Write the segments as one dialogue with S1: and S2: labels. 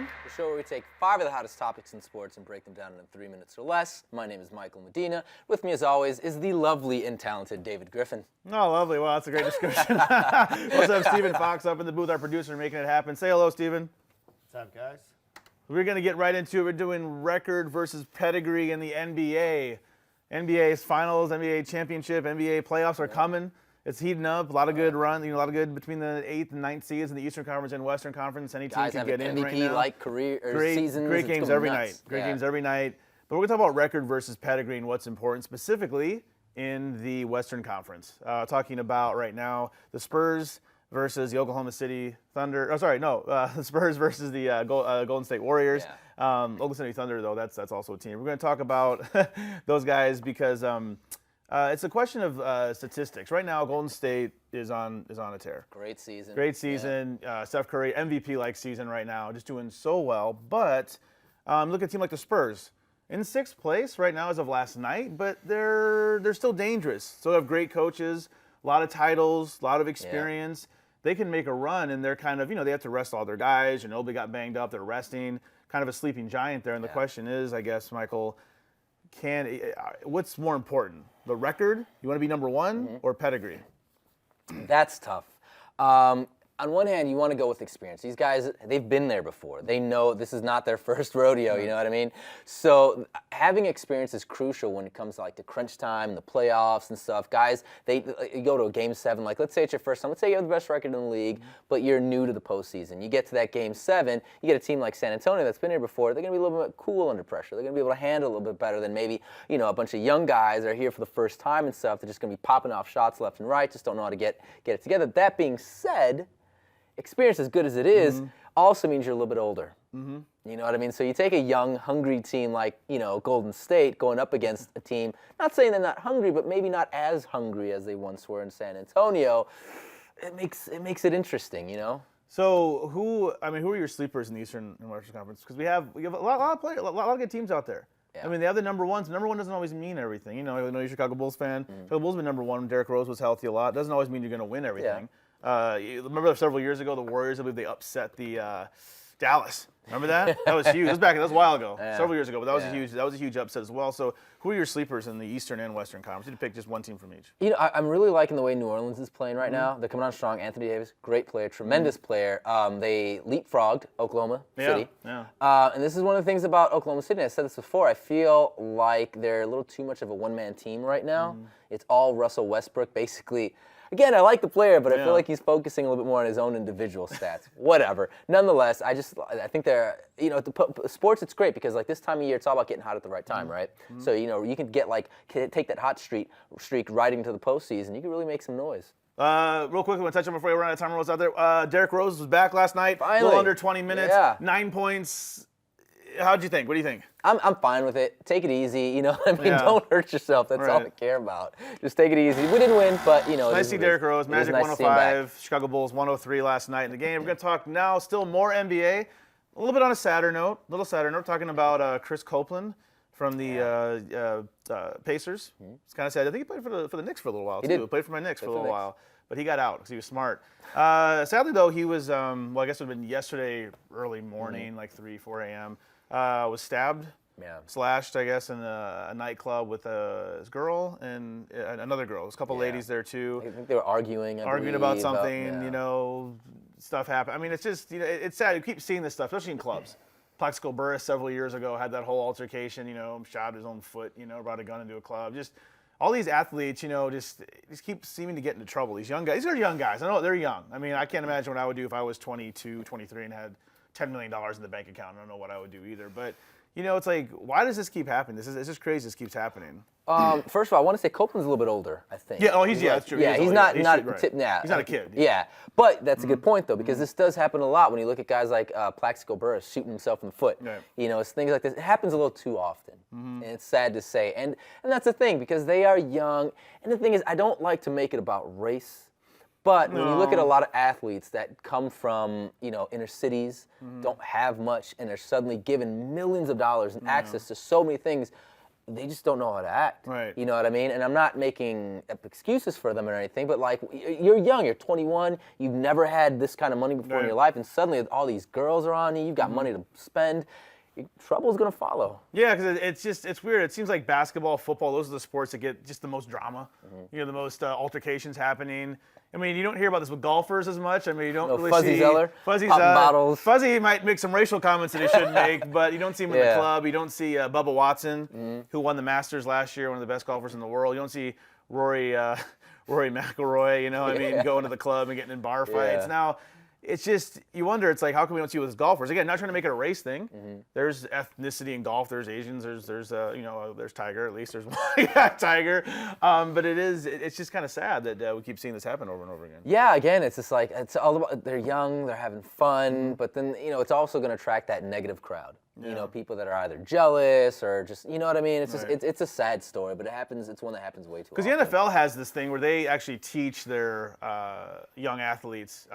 S1: Again, the show where we take 5 of the hottest topics in sports and break them down in 3 minutes or less. My name is Michael Medina. With me, as always, is the lovely and talented David Griffin.
S2: Oh, lovely. Wow, that's a great description. Let's have Stephen Fox up in the booth, our producer, making it happen. Say hello, Stephen.
S3: What's up, guys?
S2: We're going to get right into it. We're doing record versus pedigree in the NBA. NBA's finals, NBA championship, NBA playoffs are coming. It's heating up. A lot of good run. A lot of good between the 8th and 9th seeds in the Eastern Conference and Western Conference. Any team can get in right now.
S1: MVP-like career or seasons.
S2: Great games every night.
S1: Great
S2: games every night. But we're going to talk about record versus pedigree and what's important, specifically in the Western Conference. Talking about right now the Spurs versus the Oklahoma City Thunder. Oh, sorry, no, the Spurs versus the Golden State Warriors.
S1: Yeah.
S2: Oklahoma City Thunder, though, that's also a team. We're going to talk about those guys because it's a question of statistics. Right now, Golden State is on a tear.
S1: Great season.
S2: Great season. Yeah. Steph Curry, MVP-like season right now, just doing so well. But look at a team like the Spurs. In 6th place right now as of last night, but they're still dangerous. So they have great coaches, a lot of titles, a lot of experience. Yeah. They can make a run, and they're kind of, they have to rest all their guys. Nobody got banged up. They're resting. Kind of a sleeping giant there. And the question is, I guess, Michael, what's more important? The record? You want to be number one or pedigree?
S1: That's tough. On one hand, you want to go with experience. These guys, they've been there before. They know this is not their first rodeo, you know what I mean? So having experience is crucial when it comes to like the crunch time, the playoffs and stuff. Guys, you go to a Game 7, like let's say it's your first time. Let's say you have the best record in the league, but you're new to the postseason. You get to that Game 7, you get a team like San Antonio that's been here before. They're going to be a little bit cool under pressure. They're going to be able to handle a little bit better than maybe, a bunch of young guys that are here for the first time and stuff. They're just going to be popping off shots left and right, just don't know how to get it together. That being said, experience, as good as it is, also means you're a little bit older. You know what I mean? So you take a young, hungry team like, Golden State going up against a team, not saying they're not hungry, but maybe not as hungry as they once were in San Antonio. It makes it interesting,
S2: So who are your sleepers in the Eastern and Western Conference? Because we have a lot of players, a lot of good teams out there. Yeah. I mean, they have the number ones. Number one doesn't always mean everything. I know you're a Chicago Bulls fan. Chicago Bulls have been number one when Derrick Rose was healthy a lot. Doesn't always mean you're going to win everything. You remember several years ago, the Warriors, I believe they upset the Dallas. Remember that? That was huge. That was a while ago, several years ago. But that was a huge upset as well. So who are your sleepers in the Eastern and Western Conference? You need to pick just one team from each.
S1: I'm really liking the way New Orleans is playing right now. They're coming on strong. Anthony Davis, great player, tremendous player. They leapfrogged Oklahoma City. And this is one of the things about Oklahoma City. I said this before. I feel like they're a little too much of a one-man team right now. It's all Russell Westbrook, basically. Again, I like the player, but I feel like he's focusing a little bit more on his own individual stats. Whatever. Nonetheless, I think they're, sports, it's great because like this time of year, it's all about getting hot at the right time, right? So, you can take that hot streak right into the postseason. You can really make some noise.
S2: Real quick, I want to touch on before we run out of time. Rose out there. Derrick Rose was back last night.
S1: Finally.
S2: A little under 20 minutes, 9 points. How'd you think? What do you think?
S1: I'm fine with it. Take it easy. Don't hurt yourself. That's all I care about. Just take it easy. We didn't win, but
S2: Nice to see Derrick Rose. Magic 105, Chicago Bulls 103 last night in the game. We're going to talk now still more NBA. A little bit on a sadder note. Talking about Chris Copeland from the Pacers. It's kind of sad. I think he played for the Knicks for a little while too. He played for my Knicks for a little while. But he got out because he was smart. Sadly, though, he was, I guess it would have been yesterday early morning, like 3, 4 a.m., was stabbed, slashed, I guess, in a nightclub with his girl and another girl. There's a couple ladies there, too.
S1: I think they were arguing
S2: about something, stuff happened. I mean, it's just, it's sad. You keep seeing this stuff, especially in clubs. Plaxico Burress several years ago had that whole altercation, shot his own foot, brought a gun into a club. Just all these athletes, just keep seeming to get into trouble. These young guys, these are young guys. I know they're young. I mean, I can't imagine what I would do if I was 22, 23 and had $10 million in the bank account. I don't know what I would do either. But, it's like, why does this keep happening? It's just crazy this keeps happening.
S1: First of all, I want to say Copeland's a little bit older, I think.
S2: Yeah, that's true.
S1: Yeah, he's not he's not a
S2: kid.
S1: Yeah, but that's a good point, though, because this does happen a lot when you look at guys like Plaxico Burress shooting himself in the foot. Right. It's things like this. It happens a little too often, and it's sad to say. And that's the thing, because they are young. And the thing is, I don't like to make it about race. But when you look at a lot of athletes that come from, inner cities, don't have much, and are suddenly given millions of dollars and access to so many things, they just don't know how to act.
S2: Right.
S1: You know what I mean? And I'm not making excuses for them or anything, but like, you're young, you're 21, you've never had this kind of money before in your life, and suddenly all these girls are on you, you've got money to spend. Trouble's gonna follow.
S2: Yeah, because it's weird. It seems like basketball, football, those are the sports that get just the most drama. You know, the most altercations happening. I mean, you don't hear about this with golfers as much. I mean, you don't really
S1: Fuzzy
S2: see
S1: Zeller,
S2: Fuzzy
S1: popping
S2: Zeller.
S1: bottles.
S2: Fuzzy might make some racial comments that he shouldn't make, but you don't see him in the club. You don't see Bubba Watson, who won the Masters last year, one of the best golfers in the world. You don't see Rory McIlroy. You know, I mean, going to the club and getting in bar fights. Now, it's just, you wonder, it's like, how come we don't see it with golfers? Again, not trying to make it a race thing. There's ethnicity in golf. There's Asians. There's Tiger, at least. There's one Tiger. But it's just kind of sad that we keep seeing this happen over and over again.
S1: Yeah, again, it's just like, it's all about, they're young, they're having fun, but then, you know, it's also going to attract that negative crowd. You know, people that are either jealous or just, you know what I mean? It's just, it's a sad story, but it's one that happens way too often.
S2: Because the NFL has this thing where they actually teach their young athletes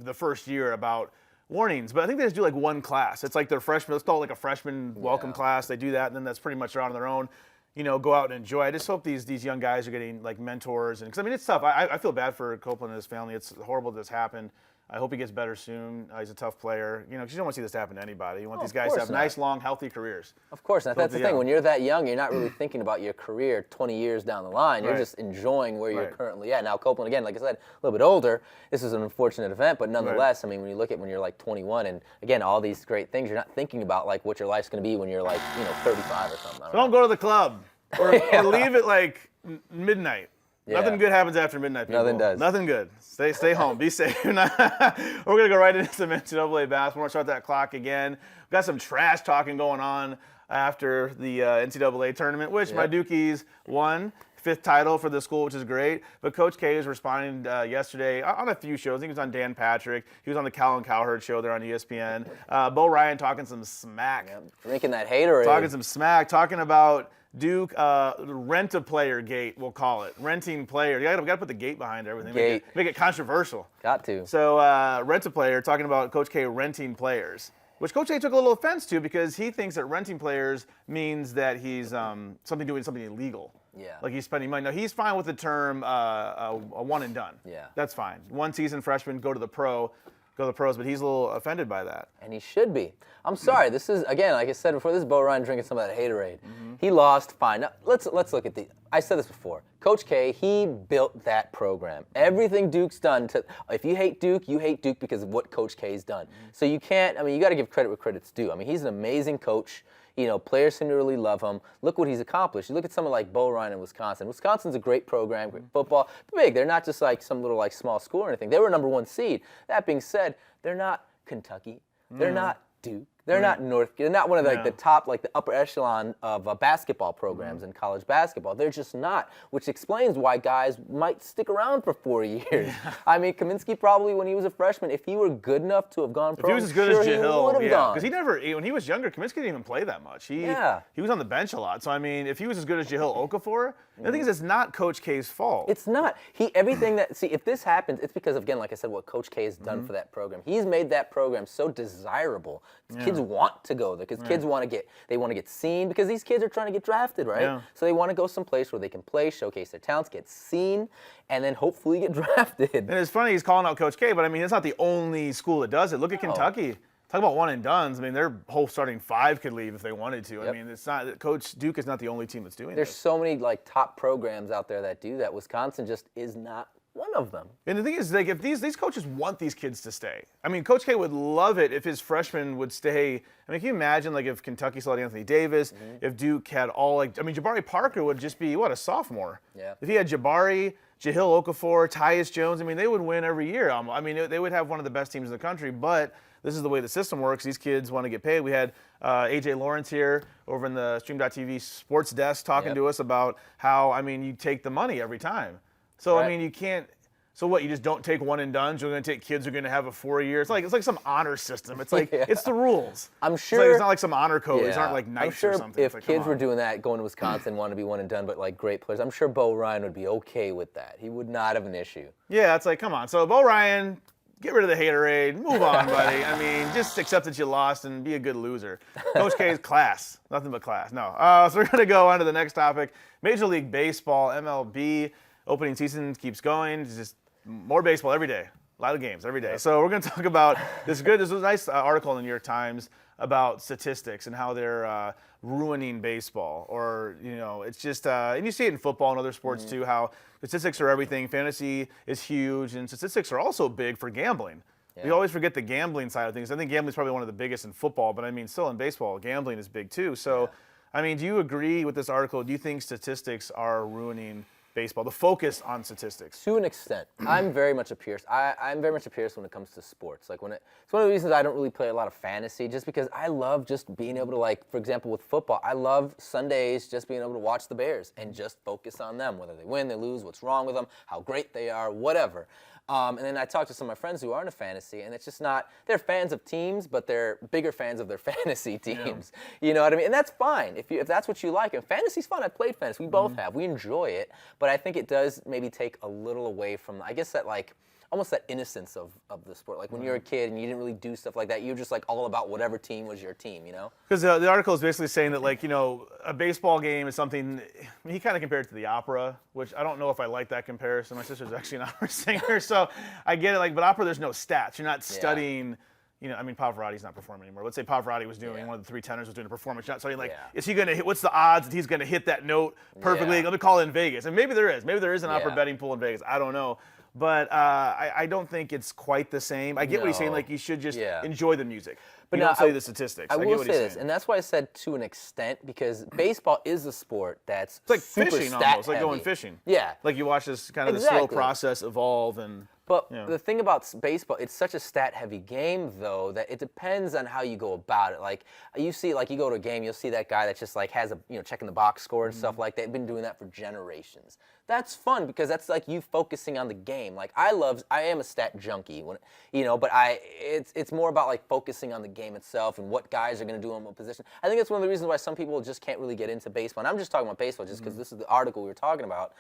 S2: the first year about warnings, but I think they just do like one class. It's like their freshman, let's call it like a freshman welcome class. They do that, and then that's pretty much on their own. You know, go out and enjoy. I just hope these young guys are getting like mentors, and because I mean it's tough. I feel bad for Copeland and his family. It's horrible that this happened. I hope he gets better soon. He's a tough player. You know, because you don't want to see this happen to anybody. You want these guys to have nice, long, healthy careers.
S1: Of course not. That's the thing. When you're that young, you're not really thinking about your career 20 years down the line. You're just enjoying where you're currently at. Now, Copeland, again, like I said, a little bit older. This is an unfortunate event, but nonetheless, I mean, when you look at when you're like 21 and, again, all these great things, you're not thinking about like what your life's going to be when you're like, 35 or something.
S2: Don't go to the club or leave at like midnight. Yeah. Nothing good happens after midnight, people.
S1: Nothing does.
S2: Nothing good. Stay home. Be safe. We're going to go right into some NCAA basketball. We're going to start that clock again. We've got some trash talking going on after the NCAA tournament, which my Dukies won. 5th title for the school, which is great. But Coach K is responding yesterday on a few shows. I think he was on Dan Patrick. He was on the Callan Cowherd show there on ESPN. Bo Ryan talking some smack.
S1: Drinking that haterade.
S2: Talking some smack. Talking about Duke, rent-a-player gate, we'll call it. Renting players. You got to put the gate behind everything. Make it controversial.
S1: Got to.
S2: So rent-a-player, talking about Coach K renting players, which Coach K took a little offense to because he thinks that renting players means that he's doing something illegal.
S1: Yeah.
S2: Like he's spending money. Now, he's fine with the term a one and done.
S1: Yeah.
S2: That's fine. One season freshman, go to the pros, but he's a little offended by that.
S1: And he should be. I'm sorry. This is, again, like I said before, this is Bo Ryan drinking some of that haterade. He lost, fine. Now, let's look at I said this before. Coach K, he built that program. Everything Duke's done if you hate Duke because of what Coach K's done. So you can't, I mean, you got to give credit where credit's due. I mean, he's an amazing coach. You know, players seem to really love him. Look what he's accomplished. You look at someone like Bo Ryan in Wisconsin. Wisconsin's a great program, great football, big. They're not just like some little like small school or anything. They were #1 seed. That being said, they're not Kentucky. They're not Duke. They're not North. They're not one of the top, like the upper echelon of basketball programs in college basketball. They're just not, which explains why guys might stick around for 4 years. I mean, Kaminsky probably, when he was a freshman, if he were good enough to have gone pro,
S2: if he was as good as Jahill,
S1: gone.
S2: Because when he was younger, Kaminsky didn't even play that much. He was on the bench a lot. So I mean, if he was as good as Jahill Okafor, the thing is, it's not Coach K's fault.
S1: It's not. If this happens, it's because, again, like I said, what Coach K has done for that program. He's made that program so desirable. Kids want to go there because kids want to get seen because these kids are trying to get drafted, right?
S2: Yeah.
S1: So they want to go someplace where they can play, showcase their talents, get seen, and then hopefully get drafted.
S2: And it's funny he's calling out Coach K, but I mean, it's not the only school that does it. Look at Kentucky. Talk about one and dones. I mean, their whole starting 5 could leave if they wanted to. Yep. I mean, it's not Coach Duke is not the only team that's doing
S1: There's
S2: this.
S1: so many like top programs out there that do that. Wisconsin just is not one of them.
S2: And the thing is, like, if these coaches want these kids to stay, I mean, Coach K would love it if his freshmen would stay. I mean, can you imagine, like, if Kentucky still had Anthony Davis, if Duke had Jabari Parker would just be, a sophomore.
S1: Yeah.
S2: If he had Jabari, Jahill Okafor, Tyus Jones, I mean, they would win every year. I mean, they would have one of the best teams in the country, but this is the way the system works. These kids want to get paid. We had A.J. Lawrence here over in the Stream.TV sports desk talking to us about how, I mean, you take the money every time. So, I mean, you can't – so what, you just don't take one and done? You're going to take kids who are going to have a 4-year – it's like some honor system. It's like it's the rules.
S1: I'm sure –
S2: it's not like some honor code. These aren't like knights or something.
S1: If kids were doing that, going to Wisconsin, want to be one and done, but like great players, I'm sure Bo Ryan would be okay with that. He would not have an issue.
S2: Yeah, it's like, come on. So Bo Ryan – get rid of the haterade, move on, buddy. I mean, just accept that you lost and be a good loser. Coach K's class, nothing but class. No. So we're gonna go on to the next topic. Major League Baseball, MLB, opening season keeps going. It's just more baseball every day. A lot of games every day. So we're going to talk about this was a nice article in the New York Times about statistics and how they're ruining baseball. Or, it's just, and you see it in football and other sports too, how statistics are everything. Fantasy is huge, and statistics are also big for gambling. Yeah. We always forget the gambling side of things. I think gambling is probably one of the biggest in football, but I mean, still in baseball, gambling is big too. So, I mean, do you agree with this article? Do you think statistics are ruining baseball, the focus on statistics?
S1: To an extent. I'm very much a purist. I'm very much a purist when it comes to sports. Like it's one of the reasons I don't really play a lot of fantasy, just because I love just being able to, like, for example, with football, I love Sundays just being able to watch the Bears and just focus on them, whether they win, they lose, what's wrong with them, how great they are, whatever. And then I talk to some of my friends who aren't a fantasy, and it's just not, they're fans of teams, but they're bigger fans of their fantasy teams. Yeah. You know what I mean? And that's fine if that's what you like. And fantasy's fun. I played fantasy. We both have. We enjoy it. But I think it does maybe take a little away from, I guess, that, like, almost that innocence of the sport. Like when you're a kid and you didn't really do stuff like that, you're just like all about whatever team was your team, Because
S2: the article is basically saying that, like, a baseball game is something, he kind of compared it to the opera, which I don't know if I like that comparison. My sister's actually an opera singer, so I get it. Like, but opera, there's no stats. You're not studying, I mean, Pavarotti's not performing anymore. Let's say Pavarotti was doing, one of the three tenors was doing a performance. You're not studying, like, is he going to hit, what's the odds that he's going to hit that note perfectly? Let me call it in Vegas. And maybe there is. Maybe there is an opera betting pool in Vegas. I don't know. But I don't think it's quite the same. I get what he's saying. Like, you should just enjoy the music. But don't say the statistics.
S1: I will say this, and that's why I said to an extent, because baseball is a sport that's
S2: it's like
S1: super
S2: fishing almost, like going fishing. Yeah. Like you watch this kind of the slow process evolve and.
S1: But the thing about baseball, it's such a stat-heavy game, though, that it depends on how you go about it. Like, you see, like, you go to a game, you'll see that guy that just, like, has a, checking the box score and stuff like that. They've been doing that for generations. That's fun because that's, like, you focusing on the game. Like, I am a stat junkie, but it's more about, like, focusing on the game itself and what guys are going to do in what position. I think that's one of the reasons why some people just can't really get into baseball. And I'm just talking about baseball just because this is the article we were talking about.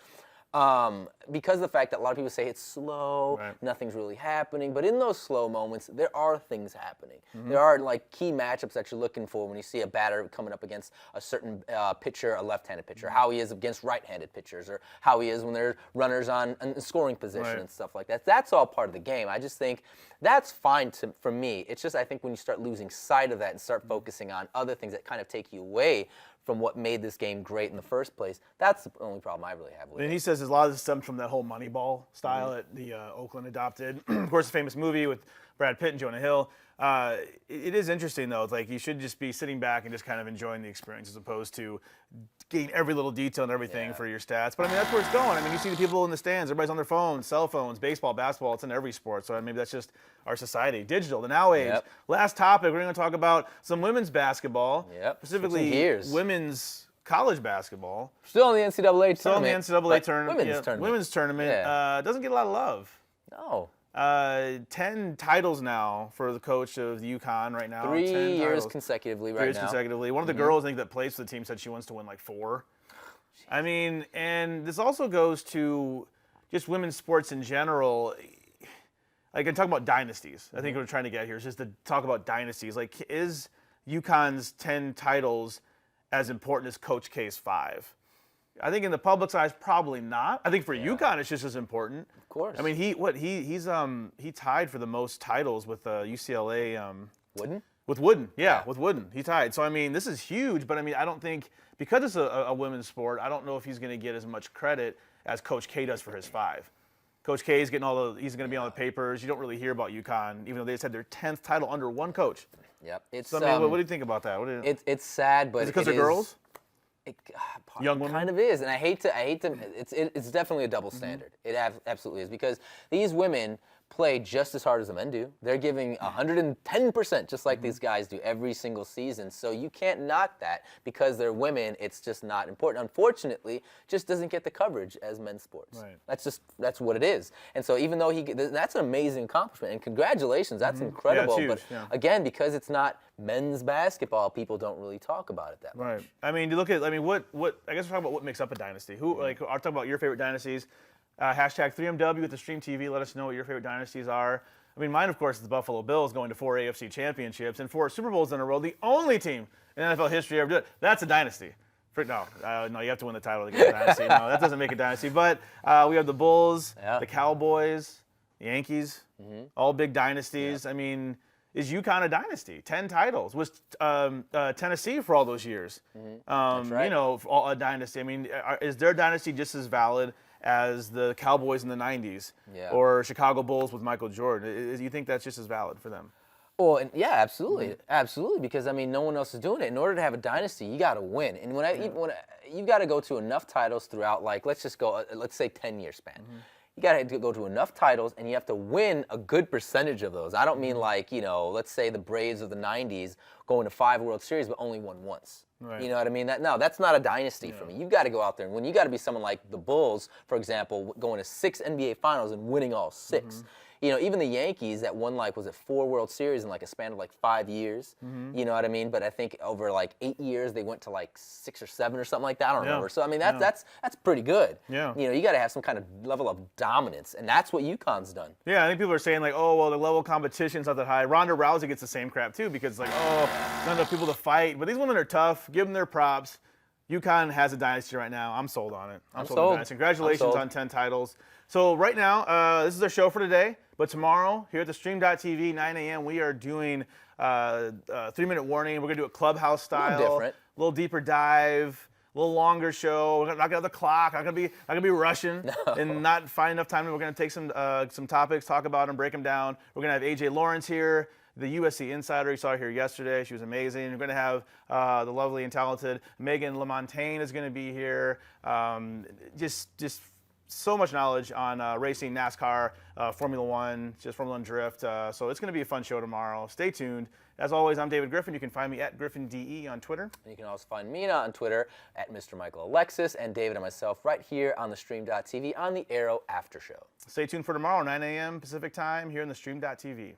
S1: Because of the fact that a lot of people say it's slow, nothing's really happening, but in those slow moments, there are things happening. There are, like, key matchups that you're looking for when you see a batter coming up against a certain pitcher, a left-handed pitcher, how he is against right-handed pitchers, or how he is when there are runners on scoring position and stuff like that. That's all part of the game. I just think that's fine for me. It's just I think when you start losing sight of that and start focusing on other things that kind of take you away from what made this game great in the first place, that's the only problem I really have with it.
S2: And he says a lot of this stems from that whole Moneyball style that the Oakland adopted. Of course, the famous movie with Brad Pitt and Jonah Hill. It is interesting, though. It's like you should just be sitting back and just kind of enjoying the experience as opposed to getting every little detail and everything for your stats. But, I mean, that's where it's going. I mean, you see the people in the stands. Everybody's on their phones, cell phones, baseball, basketball. It's in every sport. So maybe that's just our society. Digital, the now age. Last topic, we're going to talk about some women's basketball, specifically women's college basketball.
S1: Still in the NCAA tournament.
S2: Still in the NCAA tournament.
S1: Women's tournament.
S2: Doesn't get a lot of love.
S1: No.
S2: 10 titles now for the coach of the UConn right now.
S1: 3 years consecutively right now.
S2: 3 years consecutively. One of the girls, I think, that plays for the team said she wants to win like 4. I mean, and this also goes to just women's sports in general. Like, I'm talking about dynasties. I think what we're trying to get here is just to talk about dynasties. Like, is UConn's 10 titles as important as Coach K's 5? I think in the public's eyes, probably not. I think for UConn, it's just as important.
S1: Of course.
S2: I mean, he tied for the most titles with UCLA.
S1: Wooden?
S2: With Wooden, with Wooden. He tied. So, I mean, this is huge, but, I mean, I don't think, because it's a women's sport, I don't know if he's going to get as much credit as Coach K does for his 5. Coach K is getting he's going to be on the papers. You don't really hear about UConn, even though they just had their 10th title under one coach.
S1: Yep.
S2: So, I mean, what do you think about that?
S1: It's sad, but
S2: is it because they're girls?
S1: Young women? Kind of is, and I hate to. It's definitely a double standard. It absolutely is, because these women play just as hard as the men do. They're giving 110%, just like these guys do every single season. So you can't knock that because they're women. It's just not important. Unfortunately, just doesn't get the coverage as men's sports.
S2: Right.
S1: That's what it is. And so even though that's an amazing accomplishment, and congratulations, that's incredible.
S2: Yeah, it's
S1: huge,
S2: but
S1: again, because it's not men's basketball, people don't really talk about it that much.
S2: Right. I mean, you look at. I mean, what? I guess we're talking about what makes up a dynasty. Like, I'll talk about your favorite dynasties. #3MW with the Stream TV. Let us know what your favorite dynasties are. I mean, mine, of course, is the Buffalo Bills going to 4 AFC championships and 4 Super Bowls in a row. The only team in NFL history ever did it. That's a dynasty. No, you have to win the title to get a dynasty. No, that doesn't make a dynasty. But we have the Bulls, the Cowboys, the Yankees, all big dynasties. I mean, is UConn a dynasty? 10 titles. Was Tennessee for all those years?
S1: That's right.
S2: You know, a dynasty. I mean, is their dynasty just as valid as the Cowboys in the 90s or Chicago Bulls with Michael Jordan? You think that's just as valid for them?
S1: Well, and yeah, absolutely, absolutely. Because I mean, no one else is doing it. In order to have a dynasty, you got to win, and you got to go to enough titles throughout. Like, let's say 10-year span. You got to go to enough titles, and you have to win a good percentage of those. I don't mean like, let's say the Braves of the '90s going to 5 World Series, but only won once.
S2: Right.
S1: You know what I mean? That's not a dynasty for me. You've got to go out there and win. You got to be someone like the Bulls, for example, going to 6 NBA Finals and winning all 6. Even the Yankees that won 4 World Series in a span of 5 years. You know what I mean? But I think over 8 years they went to 6 or 7 or something like that. I don't remember. So I mean that's pretty good.
S2: Yeah.
S1: You got to have some kind of level of dominance, and that's what UConn's done.
S2: Yeah, I think people are saying oh well, the level of competition's not that high. Ronda Rousey gets the same crap too because not enough people to fight. But these women are tough. Give them their props. UConn has a dynasty right now. I'm sold on it. I'm sold on dynasty. Congratulations on 10 titles. So right now, this is our show for today. But tomorrow, here at the Stream.tv, 9 a.m., we are doing a 3-minute warning. We're going to do it clubhouse style.
S1: A little different.
S2: A little deeper dive. A little longer show. We're not going to have the clock. I'm not going to be rushing and not find enough time. We're going to take some topics, talk about them, break them down. We're going to have AJ Lawrence here, the USC insider you saw here yesterday. She was amazing. We're going to have the lovely and talented Megan LaMontagne is going to be here. Just so much knowledge on racing, NASCAR, Formula One, just Formula One drift. So it's going to be a fun show tomorrow. Stay tuned. As always, I'm David Griffin. You can find me at GriffinDE on Twitter.
S1: And you can also find Mina on Twitter at Mr. Michael Alexis, and David and myself right here on the Stream.tv on the Arrow After Show.
S2: Stay tuned for tomorrow, 9 a.m. Pacific time here on the Stream.tv.